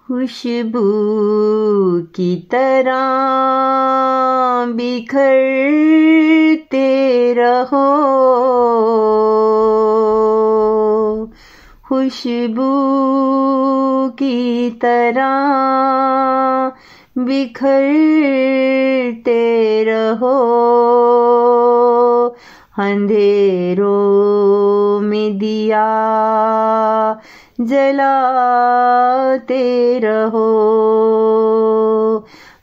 खुशबू की तरह बिखरते रहो, खुशबू की तरह बिखरते रहो, अंधेरों में दिया जलाते रहो,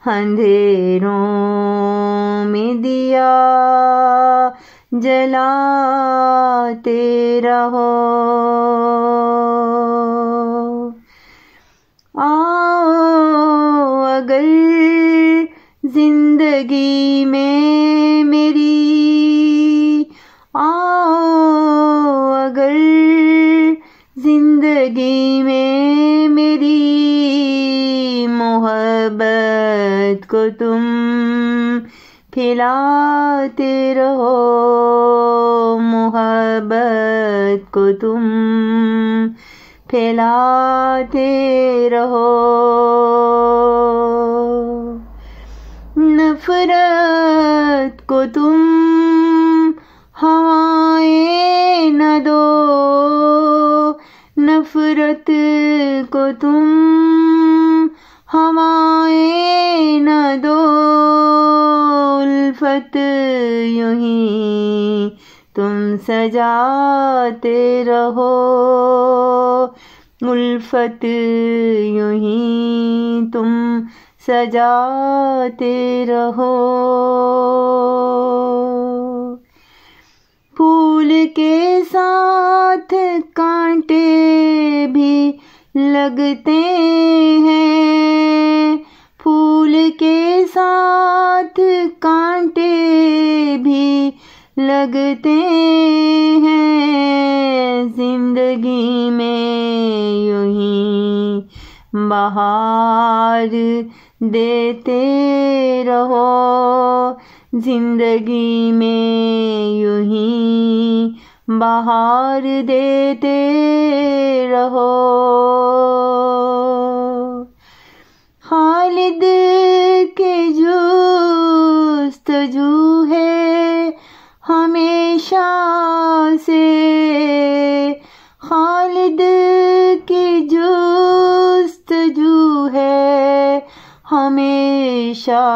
अंधेरों में दिया जलाते रहो। आओ अगर जिंदगी में मेरी, आओ अगर जिंदगी में मेरी मोहब्बत को तुम फैलाते रहो, मोहब्बत को तुम फैलाते रहो। नफरत को तुम हवाएं न दो, नफरत को तुम हवाएं न दो, उल्फत यूं ही तुम सजाते रहो, उल्फत यूं ही तुम सजाते रहो। फूल के साथ कांटे भी लगते हैं, फूल के साथ कांटे भी लगते हैं, जिंदगी में यूं ही बहार देते रहो, जिंदगी में यूं ही बहार देते रहो। खालिद के जुस्तजू है हमेशा से, खालिद की जुस्तजू है हमेशा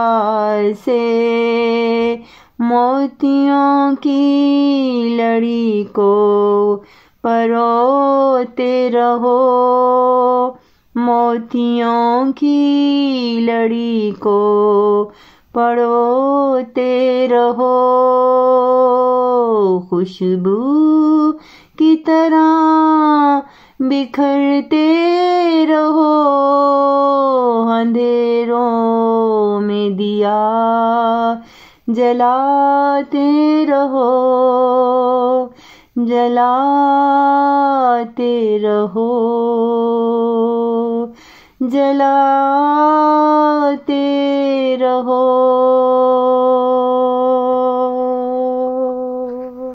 से, मोतियों की लड़ी को परोते रहो, मोतियों की लड़ी को परोते रहो, खुशबू की तरह बिखरते रहो, अंधेरों में दिया जलाते रहो, जलाते रहो, जलाते रहो।